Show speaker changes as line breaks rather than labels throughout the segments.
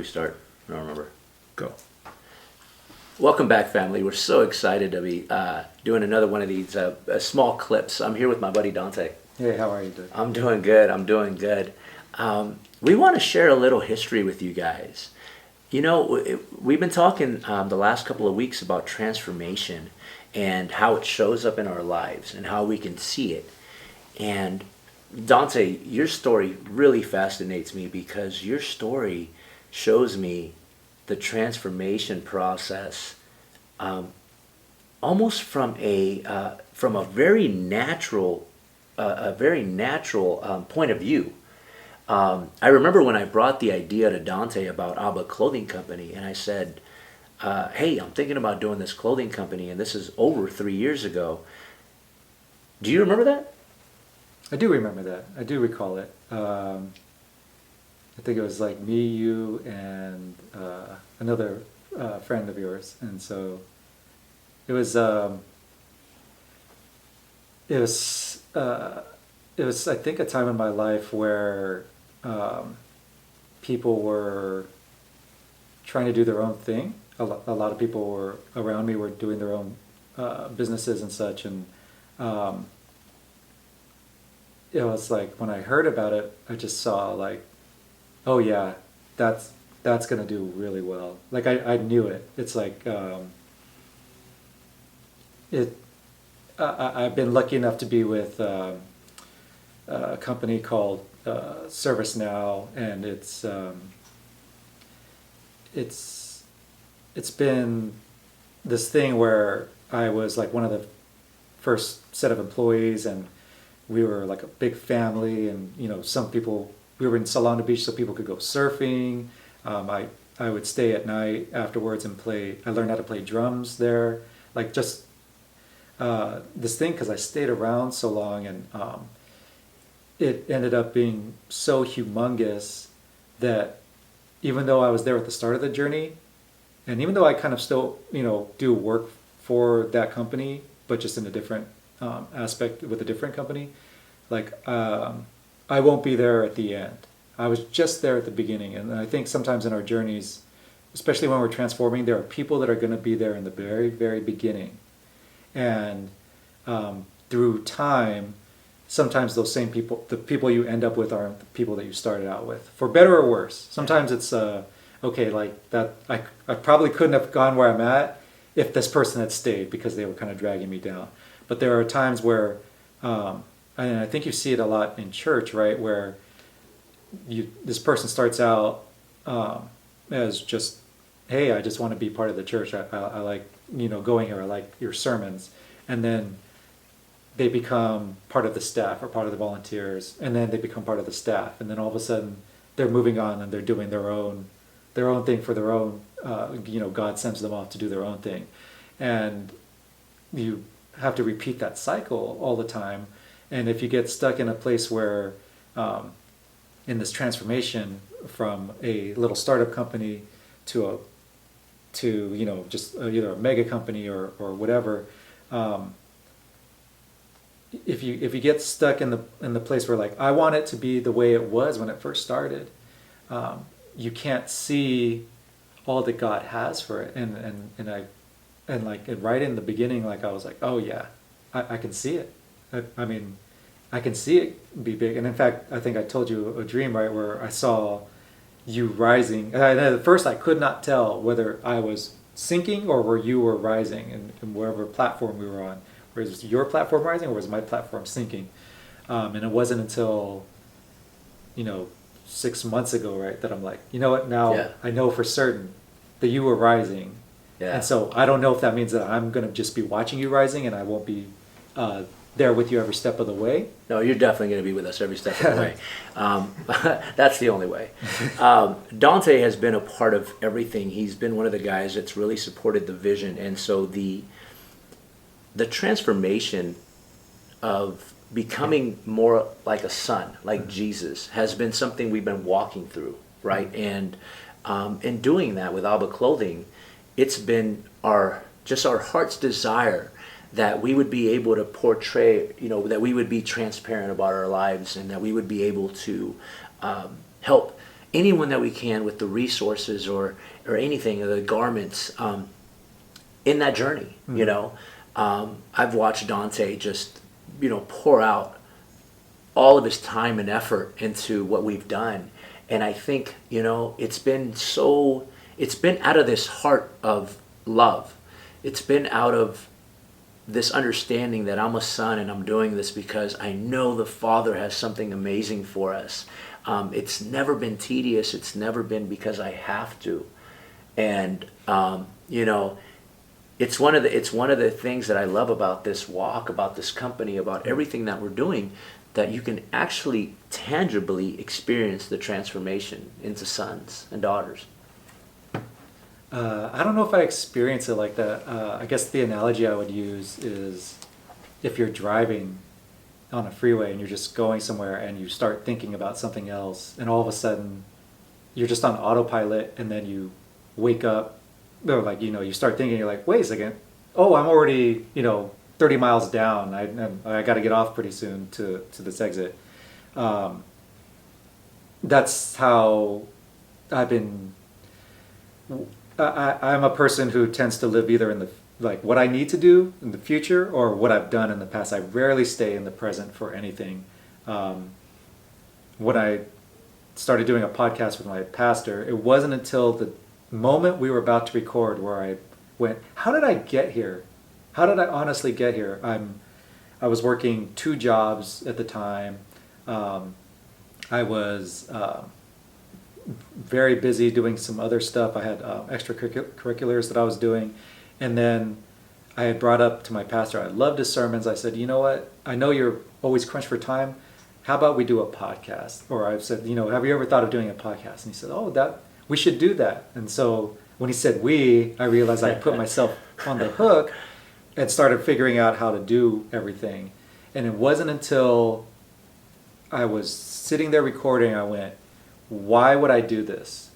we start? I don't remember.
Go.
Welcome back, family. We're so excited to be doing another one of these small clips. I'm here with my buddy Dante.
Hey, how are you doing?
I'm doing good. I'm doing good. We want to share a little history with you guys. You know, we've been talking the last couple of weeks about transformation and how it shows up in our lives and how we can see it. And Dante, your story really fascinates me because your story shows me the transformation process, almost from a very natural point of view. I remember when I brought the idea to Dante about Abba Clothing Company, and I said, "Hey, I'm thinking about doing this clothing company, and this is over 3 years ago." Do you remember that?
I do remember that. I do recall it. I think it was like me, you, and another friend of yours, and so it was. It was I think a time in my life where people were trying to do their own thing. A lot of people were around me were doing their own businesses and such, and it was like when I heard about it, I just saw like, oh yeah, that's gonna do really well. Like I knew it. It's like I've been lucky enough to be with a company called ServiceNow, and it's been this thing where I was like one of the first set of employees, and we were like a big family, and you know, some people, we were in Solana Beach so people could go surfing. I would stay at night afterwards and play. I learned how to play drums there, like just this thing, because I stayed around so long, and it ended up being so humongous that even though I was there at the start of the journey, and even though I kind of still, you know, do work for that company, but just in a different aspect with a different company, like I won't be there at the end. I was just there at the beginning, and I think sometimes in our journeys, especially when we're transforming, there are people that are going to be there in the very, very beginning, and through time, sometimes those same people, the people you end up with, aren't the people that you started out with, for better or worse. Sometimes it's okay, like that. I probably couldn't have gone where I'm at if this person had stayed, because they were kind of dragging me down. But there are times where, and I think you see it a lot in church, right, where this person starts out as just, hey, I just want to be part of the church. I like, you know, going here. I like your sermons. And then they become part of the staff or part of the volunteers, and then they become part of the staff. And then all of a sudden they're moving on and they're doing their own thing for their own, you know, God sends them off to do their own thing. And you have to repeat that cycle all the time. And if you get stuck in a place where, in this transformation from a little startup company to you know, just either a mega company or whatever, if you get stuck in the place where, like, I want it to be the way it was when it first started, you can't see all that God has for it. And like right in the beginning, like I was like, oh yeah, I can see it. I mean, I can see it be big. And in fact, I think I told you a dream, right, where I saw you rising. And at first I could not tell whether I was sinking or where you were rising, and wherever platform we were on. Was your platform rising or was my platform sinking? And it wasn't until, you know, 6 months ago, right, that I'm like, you know what, now yeah. I know for certain that you were rising. Yeah. And so I don't know if that means that I'm going to just be watching you rising and I won't be there with you every step of the way.
No, you're definitely going to be with us every step of the way. That's the only way. Dante has been a part of everything. He's been one of the guys that's really supported the vision. And so the transformation of becoming more like a son, like Jesus, has been something we've been walking through, right? And in doing that with Abba Clothing, it's been our heart's desire that we would be able to portray, you know, that we would be transparent about our lives, and that we would be able to help anyone that we can with the resources or anything, or the garments, in that journey. I've watched Dante just, pour out all of his time and effort into what we've done. And I think, it's been out of this heart of love. It's been out of this understanding that I'm a son and I'm doing this because I know the Father has something amazing for us. It's never been tedious. It's never been because I have to. And, it's one of the things that I love about this walk, about this company, about everything that we're doing, that you can actually tangibly experience the transformation into sons and daughters.
I don't know if I experience it like that. I guess the analogy I would use is if you're driving on a freeway and you're just going somewhere and you start thinking about something else, and all of a sudden you're just on autopilot, and then you wake up, or you start thinking, you're like, wait a second, oh, I'm already 30 miles down. I got to get off pretty soon to this exit. That's how I've been. I'm a person who tends to live either in the what I need to do in the future or what I've done in the past. I rarely stay in the present for anything. When I started doing a podcast with my pastor, it wasn't until the moment we were about to record where I went, how did I get here? How did I honestly get here? I was working 2 jobs at the time. I was very busy doing some other stuff. I had extracurriculars that I was doing. And then I had brought up to my pastor, I loved his sermons. I said, you know what? I know you're always crunched for time. How about we do a podcast? Or I've said, have you ever thought of doing a podcast? And he said, oh, we should do that. And so when he said we, I realized I put myself on the hook and started figuring out how to do everything. And it wasn't until I was sitting there recording, I went, why would I do this?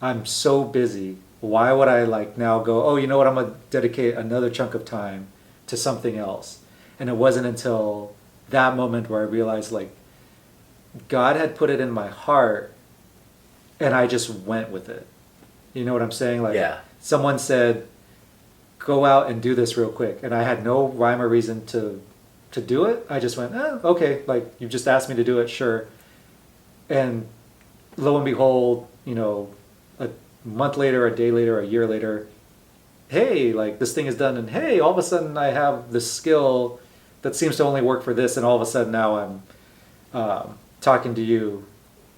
I'm so busy. Why would I now go, oh, you know what, I'm going to dedicate another chunk of time to something else. And it wasn't until that moment where I realized God had put it in my heart and I just went with it. You know what I'm saying?
Yeah.
Someone said, go out and do this real quick. And I had no rhyme or reason to do it. I just went, okay, you just asked me to do it, sure. And lo and behold, a month later, a day later, a year later, hey, this thing is done. And hey, all of a sudden I have this skill that seems to only work for this. And all of a sudden now I'm talking to you,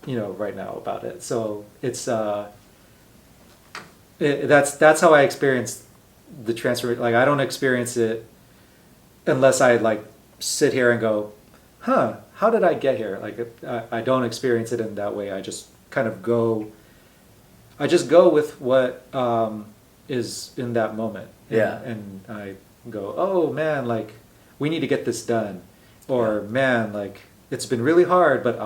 right now about it. So it's, that's how I experienced the transformation. I don't experience it unless I sit here and go, how did I get here? I don't experience it in that way. I just kind of go. I just go with what is in that moment. And I go, oh man, we need to get this done, or man, it's been really hard, but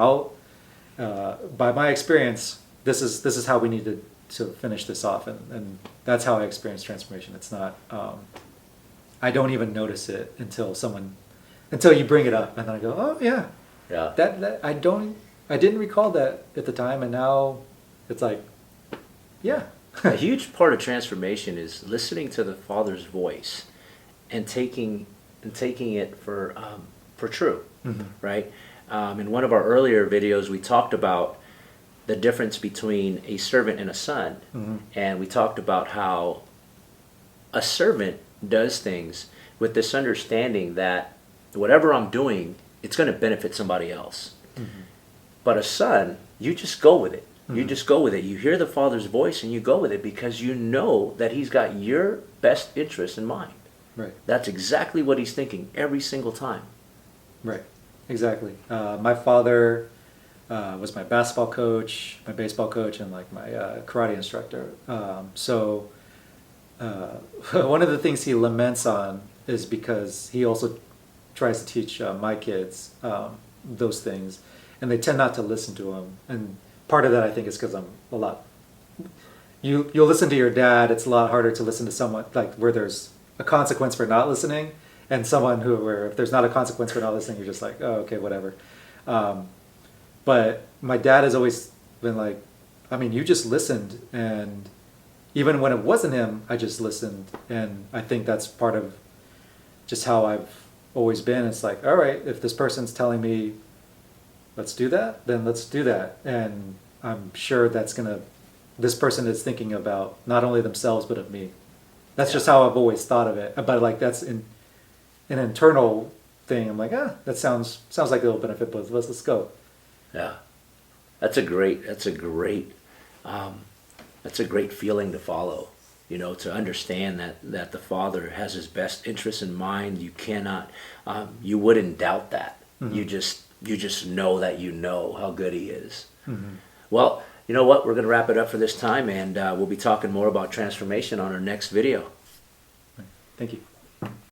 by my experience, this is how we need to finish this off, and that's how I experience transformation. It's not. I don't even notice it until you bring it up, and then I go, oh yeah. That I didn't recall that at the time, and now it's yeah.
A huge part of transformation is listening to the Father's voice and taking it for true, right? In one of our earlier videos, we talked about the difference between a servant and a son, and we talked about how a servant does things with this understanding that whatever I'm doing, it's going to benefit somebody else. But a son, you just go with it. You just go with it. You hear the Father's voice and you go with it because you know that He's got your best interest in mind.
Right.
That's exactly what He's thinking every single time.
Right. Exactly. My father was my basketball coach, my baseball coach, and my karate instructor. So one of the things he laments on is because he also tries to teach my kids those things, and they tend not to listen to him. And part of that, I think, is because I'm a lot. You'll listen to your dad. It's a lot harder to listen to someone where there's a consequence for not listening, and someone where if there's not a consequence for not listening, you're just oh, okay, whatever. But my dad has always been I mean, you just listened, and even when it wasn't him, I just listened, and I think that's part of just how I've always been. It's like, all right, if this person's telling me, let's do that, then let's do that, and I'm sure this person is thinking about not only themselves but of me. That's just how I've always thought of it. But like that's an internal thing. I'm like, that sounds like it'll benefit both of us. Let's go.
Yeah, that's a great feeling to follow. You know, to understand that the Father has His best interests in mind. You cannot, you wouldn't doubt that.
Mm-hmm.
You just know that you know how good He is.
Mm-hmm.
Well, you know what? We're going to wrap it up for this time, and we'll be talking more about transformation on our next video.
Thank you.